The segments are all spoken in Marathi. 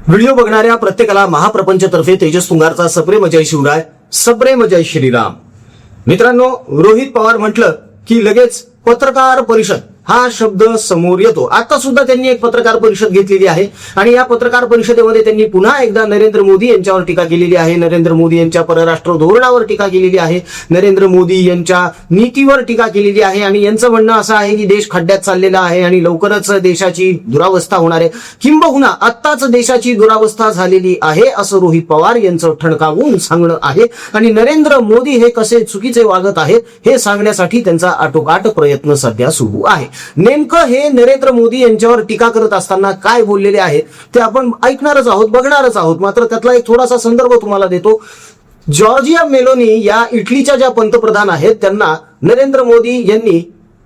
व्हिडिओ बघणाऱ्या प्रत्येकाला महाप्रपंचतर्फे तेजस तुंगारचा सप्रेम जय शिवराय, सप्रेम जय श्रीराम. मित्रांनो, रोहित पवार म्हटलं की लगेच पत्रकार परिषद हा शब्द समोर येतो. आता सुद्धा त्यांनी एक पत्रकार परिषद घेतलेली आहे आणि या पत्रकार परिषदेमध्ये त्यांनी पुन्हा एकदा नरेंद्र मोदी यांच्यावर टीका केलेली आहे. नरेंद्र मोदी यांच्या परराष्ट्र धोरणावर टीका केलेली आहे. नरेंद्र मोदी यांच्या नीतीवर टीका केलेली आहे आणि यांचं म्हणणं असं आहे की देश खड्ड्यात चाललेला आहे आणि लवकरच देशाची दुरावस्था होणार आहे, किंबहुना आत्ताच देशाची दुरावस्था झालेली आहे असं रोहित पवार यांचं ठणकावून सांगणं आहे. आणि नरेंद्र मोदी हे कसे चुकीचे वागत आहेत हे सांगण्यासाठी त्यांचा आटोकाट प्रयत्न सध्या सुरू आहे. नेमकं हे नरेंद्र मोदी यांच्यावर टीका करत असताना काय बोललेले आहेत ते आपण ऐकणारच आहोत, बघणारच आहोत. मात्र त्यातला एक थोडासा संदर्भ तुम्हाला देतो. जॉर्जिया मेलोनी या इटलीच्या ज्या पंतप्रधान आहेत त्यांना नरेंद्र मोदी यांनी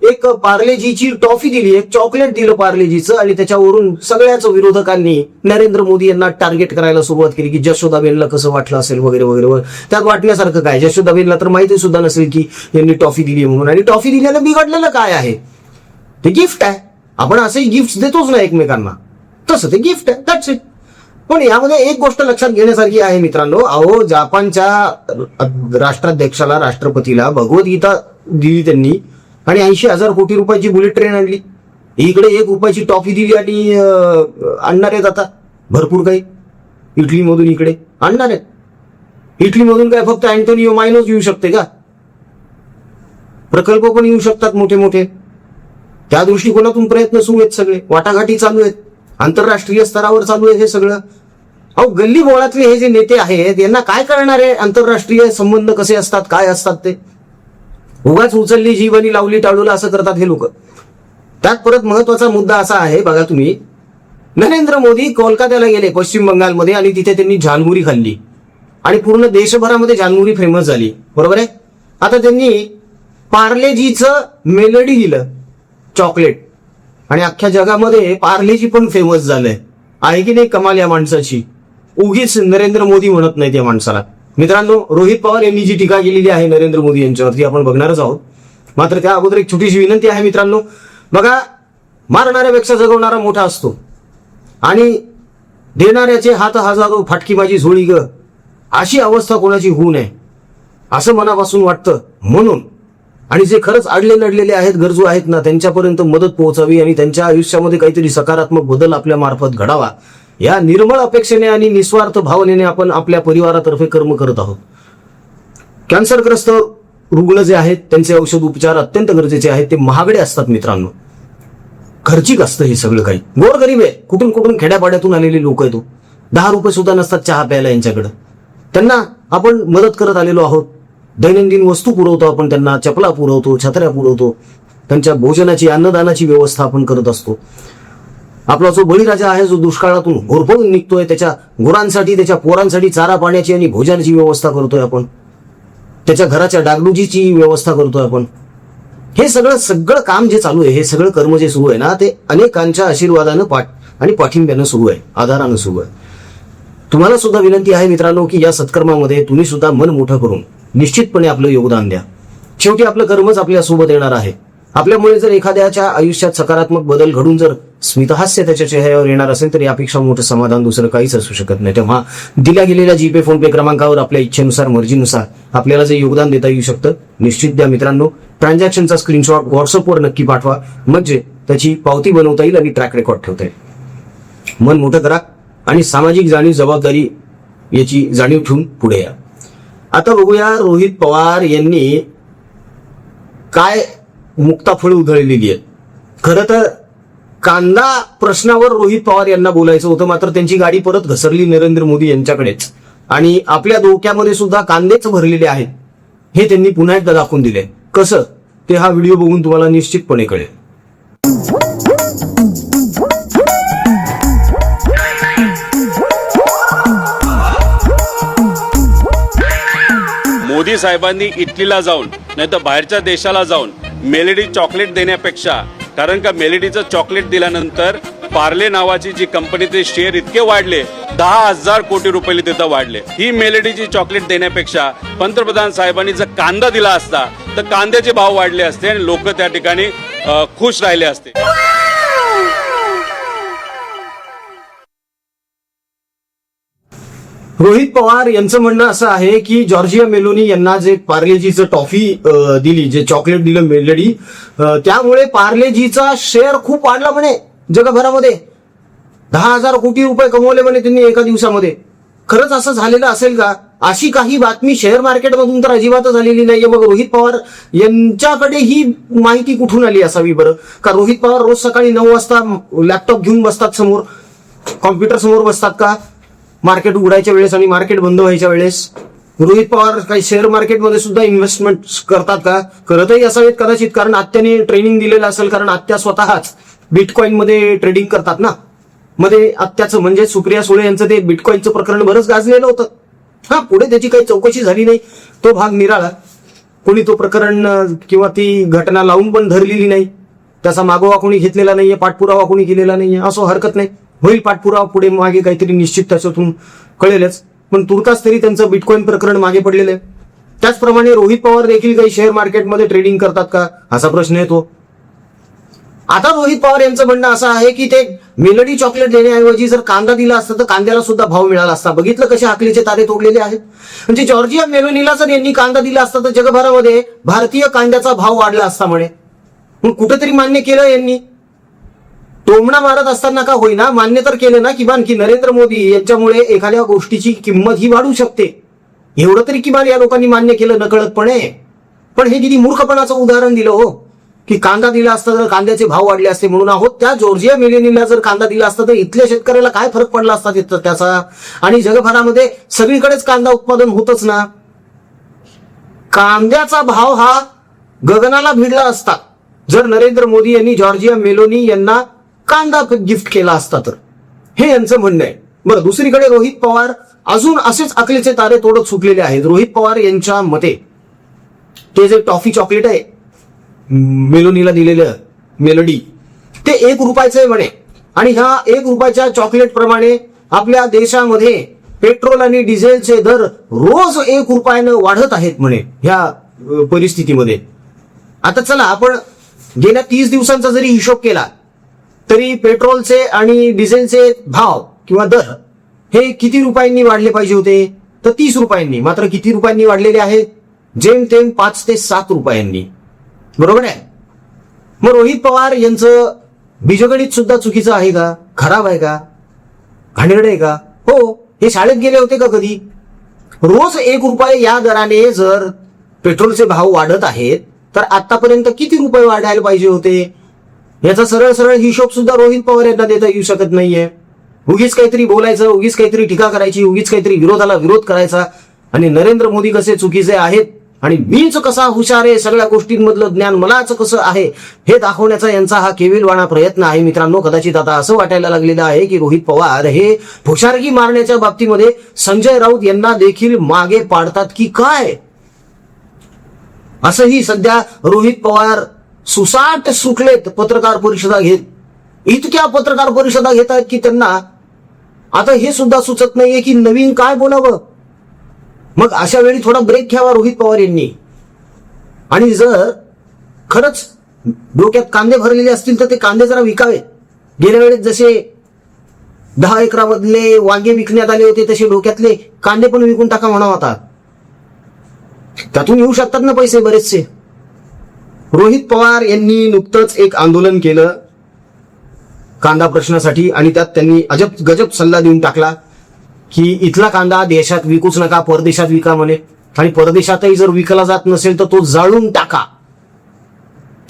एक पार्लेजीची टॉफी दिली, एक चॉकलेट दिलं पार्लेजीचं, आणि त्याच्यावरून सगळ्याच विरोधकांनी नरेंद्र मोदी यांना टार्गेट करायला सुरुवात केली की जशोदाबेनला कसं वाटलं असेल वगैरे वगैरे. त्यात वाटण्यासारखं काय, जशोदाबेनला तर माहिती सुद्धा नसेल की यांनी टॉफी दिली म्हणून. आणि टॉफी दिल्यानं बिघडलेलं काय आहे, ते गिफ्ट आहे. आपण असे गिफ्ट देतोच ना एकमेकांना, तसं ते गिफ्ट आहे, दॅट्स इट. पण यामध्ये एक गोष्ट लक्षात घेण्यासारखी आहे मित्रांनो. अहो, जपानच्या राष्ट्राध्यक्षाला, राष्ट्रपतीला भगवद्गीता दिली त्यांनी आणि 80,000 कोटी रुपयाची बुलेट ट्रेन आणली. इकडे 1 रुपयाची टॉफी दिली आणि आणणार आहेत आता भरपूर काही इटलीमधून इकडे आणणार आहेत. इटलीमधून काय फक्त अँटोनियो मायनोच येऊ शकते का? प्रकल्प पण येऊ शकतात मोठे मोठे. त्या दृष्टिकोनातून प्रयत्न सुरू आहेत, सगळे वाटाघाटी चालू आहेत, आंतरराष्ट्रीय स्तरावर चालू आहे हे सगळं. अहो, गल्ली बोळातले हे जे नेते आहेत यांना काय करणार आहे, आंतरराष्ट्रीय संबंध कसे असतात, काय असतात ते. उगाच उचलली जीवनी लावली टाळूला असं करतात हे लोक. त्यात परत महत्वाचा मुद्दा असा आहे, बघा तुम्ही, नरेंद्र मोदी कोलकात्याला गेले पश्चिम बंगालमध्ये आणि तिथे त्यांनी झालमुरी खाल्ली आणि पूर्ण देशभरामध्ये झालमुरी फेमस झाली, बरोबर आहे. आता त्यांनी पार्लेजीचं मेलडी दिलं, चॉकलेट, आणि अख्ख्या जगामध्ये पार्लेजी पण फेमस झालंय. आहे की नाही कमाल या माणसाची. उगीच नरेंद्र मोदी म्हणत नाही त्या माणसाला. मित्रांनो, रोहित पवार यांनी जी टीका केलेली आहे नरेंद्र मोदी यांच्यावरती आपण बघणारच आहोत. मात्र त्या अगोदर एक छोटीशी विनंती आहे मित्रांनो. बघा, मारणाऱ्यापेक्षा जगवणारा मोठा असतो आणि देणाऱ्याचे हात हजारो फाटकी माझी झोळी ग, अशी अवस्था कोणाची होऊ नये असं मनापासून वाटतं. म्हणून आणि जे खरंच अडले नडलेले आहेत, गरजू आहेत ना, त्यांच्यापर्यंत मदत पोहोचावी आणि त्यांच्या आयुष्यामध्ये काहीतरी सकारात्मक बदल आपल्या मार्फत घडावा, या निर्मळ अपेक्षेने आणि निस्वार्थ भावनेने आपण आपल्या परिवारातर्फे कर्म करत आहोत. कॅन्सरग्रस्त रुग्ण जे आहेत त्यांचे औषध उपचार अत्यंत गरजेचे आहेत. ते महागडे असतात मित्रांनो, खर्चिक असतं हे सगळं काही. गोरगरीब आहे, कुठून कुठून खेड्यापाड्यातून आलेले लोक आहेत. 10 रुपये सुद्धा नसतात चहा प्यायला यांच्याकडे. त्यांना आपण मदत करत आलेलो आहोत. दैनंदिन वस्तू पुरवतो आपण त्यांना, चपला पुरवतो, छत्र्या पुरवतो, त्यांच्या भोजनाची, अन्नदानाची व्यवस्था आपण करत असतो. आपला जो बळीराजा आहे, जो दुष्काळातून होरपळून निघतोय, त्याच्या गुरांसाठी, त्याच्या पोरांसाठी चारा पाण्याची आणि भोजनाची व्यवस्था करतोय आपण. त्याच्या घराच्या डागडुजीची व्यवस्था करतोय आपण. हे सगळं काम जे चालू आहे, हे सगळं कर्म जे सुरू आहे ना, ते अनेकांच्या आशीर्वादानं आणि पाठिंब्यानं सुरू आहे, आधारानं सुरू आहे. तुम्हाला सुद्धा विनंती आहे मित्रांनो की या सत्कर्मामध्ये तुम्ही सुद्धा मन मोठं करून निश्चितपणे आपलं योगदान द्या. शेवटी आपलं कर्मच आपल्या सोबत येणार आहे. आपल्यामुळे जर एखाद्याच्या आयुष्यात सकारात्मक बदल घडून जर स्मितहास्य त्याच्या चेहऱ्यावर येणार असेल तर यापेक्षा मोठं समाधान दुसरं काहीच असू शकत नाही. तेव्हा दिल्या गेलेल्या जीपे, फोनपे क्रमांकावर आपल्या इच्छेनुसार, मर्जीनुसार आपल्याला जे योगदान देता येऊ शकतं निश्चित द्या मित्रांनो. ट्रान्झॅक्शनचा स्क्रीनशॉट व्हॉट्सअपवर नक्की पाठवा, म्हणजे त्याची पावती बनवता येईल आणि ट्रॅक रेकॉर्ड ठेवता येईल. मन मोठं करा आणि सामाजिक जाणीव, जबाबदारी याची जाणीव ठेवून पुढे या. आता बघूया रोहित पवार यांनी काय मुक्ताफळ उधळलेली आहे. खरं तर कांदा प्रश्नावर रोहित पवार यांना बोलायचं होतं, मात्र त्यांची गाडी परत घसरली नरेंद्र मोदी यांच्याकडेच आणि आपल्या डोक्यामध्ये सुद्धा कांदेच भरलेले आहेत हे त्यांनी पुन्हा एकदा दाखवून दिले. कसं ते हा व्हिडिओ बघून तुम्हाला निश्चितपणे कळेल. मोदी साहेबांनी इटलीला जाऊन नाही तर बाहेरच्या देशाला जाऊन मेलेडी चॉकलेट देण्यापेक्षा, कारण का मेलेडीचं चॉकलेट दिल्यानंतर पार्ले नावाची जी कंपनीचे शेअर इतके वाढले, 10,000 कोटी रुपये तिथं वाढले. ही मेलेडीची चॉकलेट देण्यापेक्षा पंतप्रधान साहेबांनी जर कांदा दिला असता तर कांद्याचे भाव वाढले असते आणि लोक त्या ठिकाणी खुश राहिले असते. रोहित पवार यांचं म्हणणं असं आहे की जॉर्जिया मेलोनी यांना जे पार्लेजीचं टॉफी दिली, जे चॉकलेट दिलं मेलडी, त्यामुळे पार्लेजीचा शेअर खूप वाढला म्हणे जगभरामध्ये. 10,000 कोटी रुपये कमवले म्हणे त्यांनी एका दिवसामध्ये. खरंच असं झालेलं असेल का? अशी काही बातमी शेअर मार्केटमधून तर अजिबातच झालेली नाहीये. मग रोहित पवार यांच्याकडे ही माहिती कुठून आली असावी बरं? का रोहित पवार रोज सकाळी 9 वाजता लॅपटॉप घेऊन बसतात, समोर कॉम्प्युटर समोर बसतात का मार्केट उघडायच्या वेळेस आणि मार्केट बंद व्हायच्या वेळेस? रोहित पवार काही शेअर मार्केटमध्ये सुद्धा इन्व्हेस्टमेंट करतात का? करतही असावेत कदाचित, कारण आत्याने ट्रेनिंग दिलेलं असेल, कारण आत्या स्वतःच बिटकॉइन मध्ये ट्रेडिंग करतात ना. मध्ये आत्याचं म्हणजे सुप्रिया सुळे यांचं ते बिटकॉइनचं प्रकरण बरंच गाजलेलं होतं. हा, पुढे त्याची काही चौकशी झाली नाही, तो भाग निराळा. कोणी तो प्रकरण किंवा ती घटना लावून पण धरलेली नाही, त्याचा मागोवा कोणी घेतलेला नाहीये, पाठपुरावा कोणी केलेला नाहीये. असो, हरकत नाही, होईल पाठपुरावा पुढे मागे काहीतरी निश्चित त्याच्यातून कळेलच. पण तुर्तास तरी त्यांचं बिटकॉइन प्रकरण मागे पडलेलं आहे. त्याचप्रमाणे रोहित पवार देखील काही शेअर मार्केटमध्ये ट्रेडिंग करतात का, असा प्रश्न येतो. आता रोहित पवार यांचं म्हणणं असं आहे की ते मेलडी चॉकलेट देण्याऐवजी जर कांदा दिला असता तर कांद्याला सुद्धा भाव मिळाला असता. बघितलं कसे आकलीचे तारे तोडलेले आहेत. म्हणजे जॉर्जिया मेलोनीला जर यांनी कांदा दिला असता तर जगभरामध्ये भारतीय कांद्याचा भाव वाढला असता म्हणे. पण कुठेतरी मान्य केलं यांनी. टोमणा मारत असताना का होईना मान्य तर केलं ना किमान, की नरेंद्र मोदी यांच्यामुळे एखाद्या गोष्टीची किंमत ही वाढू शकते, एवढं तरी किमान या लोकांनी मान्य केलं नकळतपणे. पण हे किती मूर्खपणाचं उदाहरण दिलं हो, की कांदा दिला असता तर कांद्याचे भाव वाढले असते म्हणून. आहोत त्या जॉर्जिया मेलोनीला जर कांदा दिला असता तर इथल्या शेतकऱ्याला काय फरक पडला असता त्याचा? आणि जगभरामध्ये सगळीकडेच कांदा उत्पादन होतच ना. कांद्याचा भाव हा गगनाला भिडला असता जर नरेंद्र मोदी यांनी जॉर्जिया मेलोनी यांना कांदा गिफ्ट केला असता तर. हे यांचं म्हणणं आहे. बरं, दुसरीकडे रोहित पवार अजून असेच अकलेचे तारे तोडत सुटलेले आहेत. रोहित पवार यांच्या मते ते जे टॉफी चॉकलेट आहे मेलोनीला दिलेलं मेलडी, ते 1 रुपयाचं आहे म्हणे. आणि ह्या 1 रुपयाच्या चॉकलेट प्रमाणे आपल्या देशामध्ये पेट्रोल आणि डिझेलचे दर रोज 1 रुपयानं वाढत आहेत म्हणे ह्या परिस्थितीमध्ये. आता चला, आपण गेल्या 30 दिवसांचा जरी हिशोब केला तरी पेट्रोलचे आणि डिझेलचे भाव किंवा दर हे किती रुपयांनी वाढले पाहिजे होते? तर 30 रुपयांनी. मात्र किती रुपयांनी वाढलेले आहेत? जेमतेम 5 ते 7 रुपयांनी. बरोबर आहे. मग रोहित पवार यांचं बीजगणित सुद्धा चुकीचं आहे का? खराब आहे का? घाणेरडे आहे का? हो, हे शाळेत गेले होते का कधी? रोज 1 रुपये या दराने जर पेट्रोलचे भाव वाढत आहेत तर आतापर्यंत किती रुपये वाढायला पाहिजे होते? याचा सरळ सरळ हिशोब सुद्धा रोहित पवार यांना देता येऊ शकत नाहीये. उगीच काहीतरी बोलायचं, उगीच काहीतरी टीका करायची, उगीच काहीतरी विरोधाला विरोध करायचा. आणि नरेंद्र मोदी कसे चुकीचे आहेत आणि मीच कसा हुशार आहे, सगळ्या गोष्टींमधलं ज्ञान मलाच कसं आहे हे दाखवण्याचा यांचा हा केविलवाणा प्रयत्न आहे. मित्रांनो, कदाचित आता असं वाटायला लागलेलं आहे की रोहित पवार हे हुशारगी मारण्याच्या बाबतीमध्ये संजय राऊत यांना देखील मागे पाडतात की काय, असंही सध्या रोहित पवार सुसाट सुटलेत पत्रकार परिषदा घेत. इतक्या पत्रकार परिषदा घेत आहेत की त्यांना आता हे सुद्धा सुचत नाहीये की नवीन काय बोलावं. मग अशा वेळी थोडा ब्रेक घ्यावा रोहित पवार यांनी. आणि जर खरंच डोक्यात कांदे भरलेले असतील तर ते कांदे जरा विकावे. गेल्या वेळेस जसे 10 एकरामधले वांगे विकण्यात आले होते तसे डोक्यातले कांदे पण विकून टाका म्हणावं. आता त्यातून येऊ शकतात ना पैसे बरेचसे. रोहित पवार यांनी नुकतंच एक आंदोलन केलं कांदा प्रश्नासाठी आणि त्यात त्यांनी अजब गजब सल्ला देऊन टाकला की इथला कांदा देशात विकूच नका, परदेशात विका म्हणे. आणि परदेशातही जर विकला जात नसेल तर तो जाळून टाका,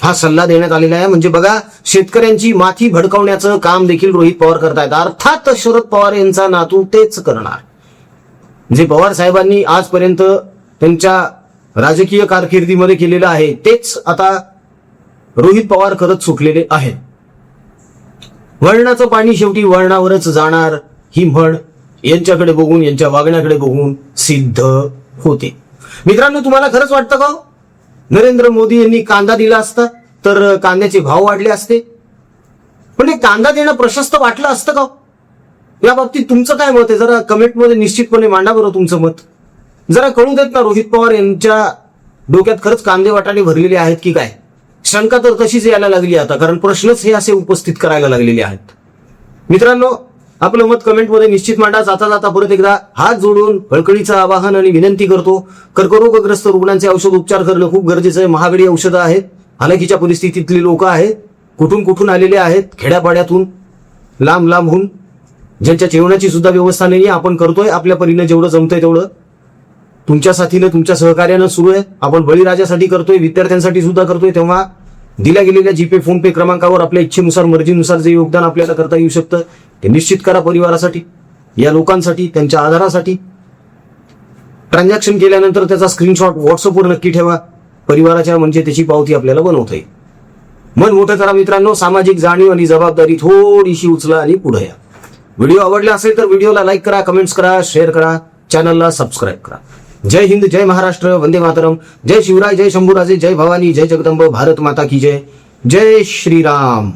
हा सल्ला देण्यात आलेला आहे. म्हणजे बघा, शेतकऱ्यांची माथी भडकावण्याचं काम देखील रोहित पवार करतायत. अर्थात शरद पवार यांचा नातू तेच करणार. जे पवार साहेबांनी आजपर्यंत त्यांच्या राजकीय कारकिर्दीमध्ये केलेलं आहे तेच आता रोहित पवार करत सुटलेले आहेत. वळणाचं पाणी शेवटी वळणावरच जाणार ही म्हण यांच्याकडे बघून, यांच्या वागण्याकडे बघून सिद्ध होते. मित्रांनो, तुम्हाला खरंच वाटतं का नरेंद्र मोदी यांनी कांदा दिला असता तर कांद्याचे भाव वाढले असते? पण हे कांदा देणं प्रशस्त वाटलं असतं का? या बाबतीत तुमचं काय मत आहे? जरा कमेंटमध्ये निश्चितपणे मांडा बरं तुमचं मत. जरा कळू देत ना रोहित पवार यांच्या डोक्यात खरंच कांदे वाटाणे भरलेले आहेत की काय? शंका तर तशीच यायला लागली आता, कारण प्रश्नच हे असे उपस्थित करायला लागलेले आहेत. मित्रांनो, आपलं मत कमेंटमध्ये निश्चित मांडा. जाता जाता परत एकदा हात जोडून कळकळीचं आवाहन आणि विनंती करतो, कर्करोगग्रस्त रुग्णांचे औषध उपचार करणं खूप गरजेचं आहे. महागडी औषधं आहेत, हालाकीच्या परिस्थितीतली लोक आहेत, कुठून कुठून आलेले आहेत, खेड्यापाड्यातून लांब लांबहून, ज्यांच्या जेवणाची सुद्धा व्यवस्था नाही. आपण करतोय आपल्या परीनं जेवढं जमतंय तेवढं, तुमच्या साथीनं तुमच्या सहकार्यानं सुरू आहे. आपण बळीराजासाठी करतोय, विद्यार्थ्यांसाठी सुद्धा करतोय. तेव्हा दिल्या गेलेल्या जीपे फोन पे क्रमांकावर आपल्या इच्छेनुसार मर्जीनुसार जे योगदान आपल्याला करता येऊ शकतं ते निश्चित करा. परिवारासाठी, या लोकांसाठी, त्यांच्या आधारासाठी. ट्रान्झॅक्शन केल्यानंतर त्याचा स्क्रीनशॉट व्हॉट्सअपवर नक्की ठेवा परिवाराच्या, म्हणजे त्याची पावती आपल्याला बनवता येईल. मन मोठं करा मित्रांनो, सामाजिक जाणीव आणि जबाबदारी थोडीशी उचला आणि पुढे या. व्हिडिओ आवडला असेल तर व्हिडिओला लाईक करा, कमेंट्स करा, शेअर करा, चॅनलला सबस्क्राईब करा. जय हिंद, जय महाराष्ट्र, वंदे मातरम, जय शिवराय, जय शंभूराजे, जय भवानी, जय जगदंब, भारत माता की जय, जय श्रीराम.